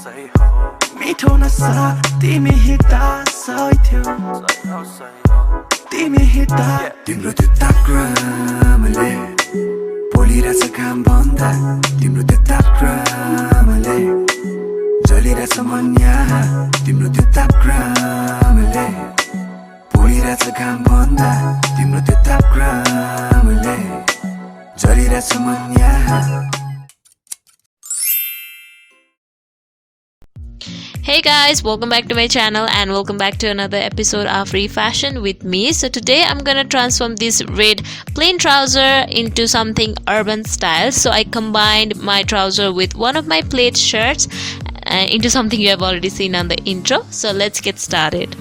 मिठो नसा तिमी हिँड्दा सही थियो तिमी हिँड्दा तिम्रो त्यो तापक्रमले पोलिरहेछ घाम भन्दा तिम्रो त्यो तापक्रमले जलिरहेछ मन यहाँ तिम्रो त्यो तापक्रमले पोलिरहेछ घाम भन्दा तिम्रो त्यो तापक्रमले जलिरहेछ मन यहाँ. Hey guys, welcome back to my channel and welcome back to another episode of Refashion with me. So today I'm gonna transform this red plain trouser into something urban style. So I combined my trouser with one of my plaid shirts into something you have already seen on the intro. So let's get started.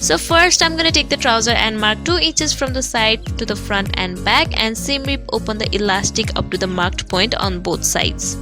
So first I'm gonna take the trouser and mark 2 inches from the side to the front and back and seam rip open the elastic up to the marked point on both sides.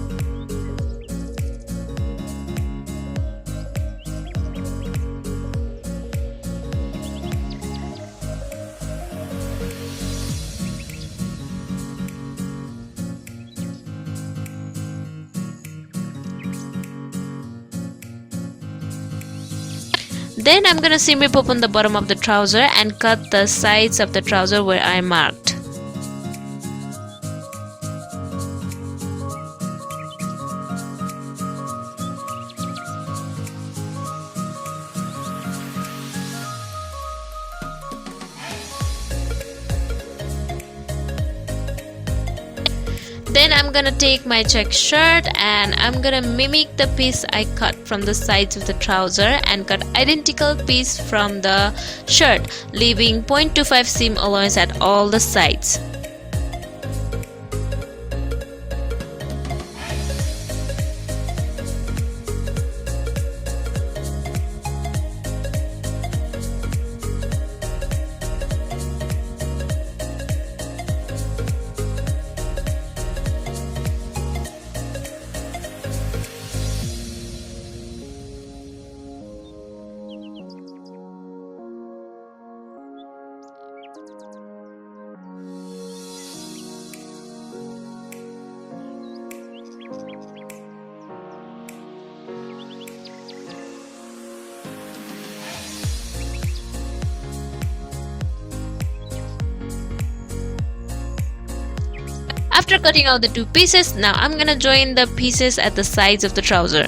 Then I'm gonna seam rip open the bottom of the trouser and cut the sides of the trouser where I marked. Then I'm gonna take my check shirt and I'm gonna mimic the piece I cut from the sides of the trouser and cut identical piece from the shirt, leaving 0.25 seam allowance at all the sides. After cutting out the 2 pieces, now I'm gonna join the pieces at the sides of the trouser.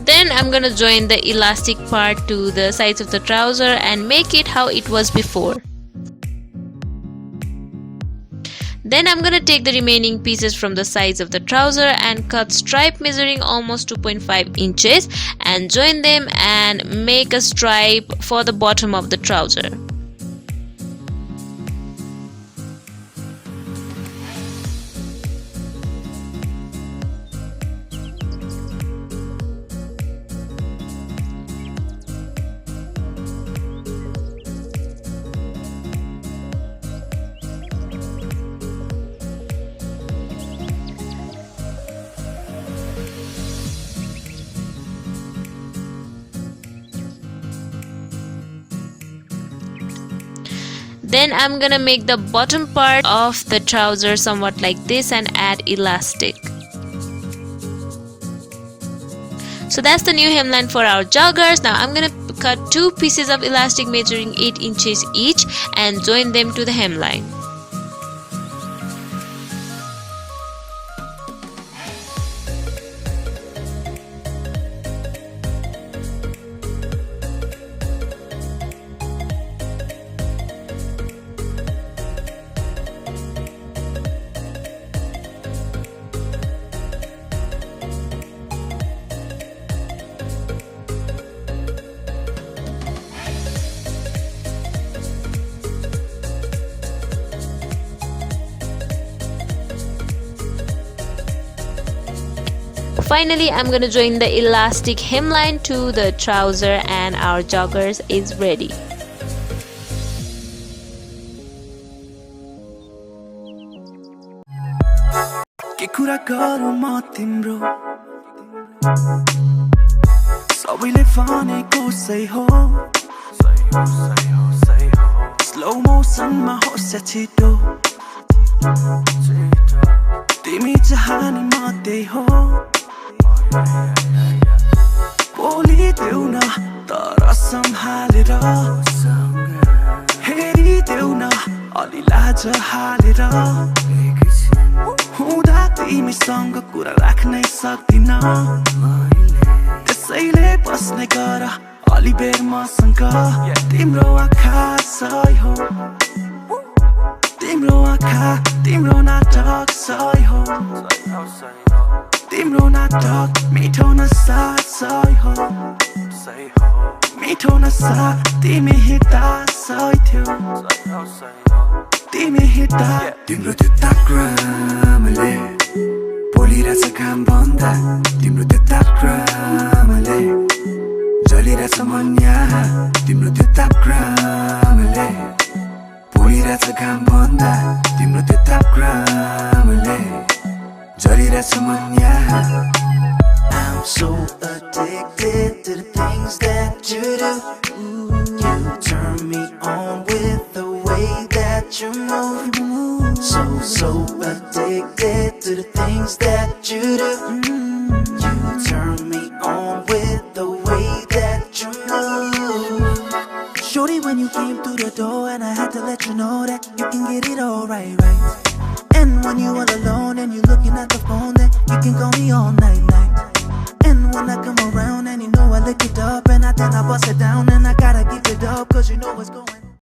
Then I'm gonna join the elastic part to the sides of the trouser and make it how it was before. Then I'm gonna take the remaining pieces from the sides of the trouser and cut stripe measuring almost 2.5 inches and join them and make a stripe for the bottom of the trouser. Then I'm gonna make the bottom part of the trouser somewhat like this and add elastic. So that's the new hemline for our joggers. Now I'm gonna cut 2 pieces of elastic measuring 8 inches each and join them to the hemline. Finally, I'm gonna join the elastic hemline to the trouser and our joggers is ready. के कुरा गरौँ म तिम्रो सबैले भनेको सही हो slow मोसनमा होस् या छिटो तिमी चाहने म त्यही हो बोलिदेऊ न तर सम्हालेर हेरिदेऊ न अलि लाज हालेर हुँदा तिमीसँग कुरा राख्नै सक्दिन त्यसैले बस्ने गर अलि बेर मसँग तिम्रो आँखा सही हो तिम्रो आँखा तिम्रो नाटक सही हो तिम्रो नाटक मिठो नसा सही हो मिठो नसा तिमी हिँड्दा सही थियो तिमी हिँड्दा तिम्रो त्यो तापक्रमले बोलिरहेछ घाम भन्दा तिम्रो त्यो तापक्रमले जलिरहेछ मन यहाँ तिम्रो त्यो तापक्रमले बोलिरहेछ घाम भन्दा तिम्रो त्यो तापक्रमले जलिरहेछ मन यहाँ I'm so addicted to the things that you do. You turn me on with the way that you move. So addicted to the things that you do. You turn me on with the way that you move. Shorty, when you came through the door and I had to let you know that you can get it all right. And when you all alone and you looking at the phone, then you can call me all night. And when I come around and you know I lick it up and then I bust it down and I gotta give it up 'cause you know what's going on.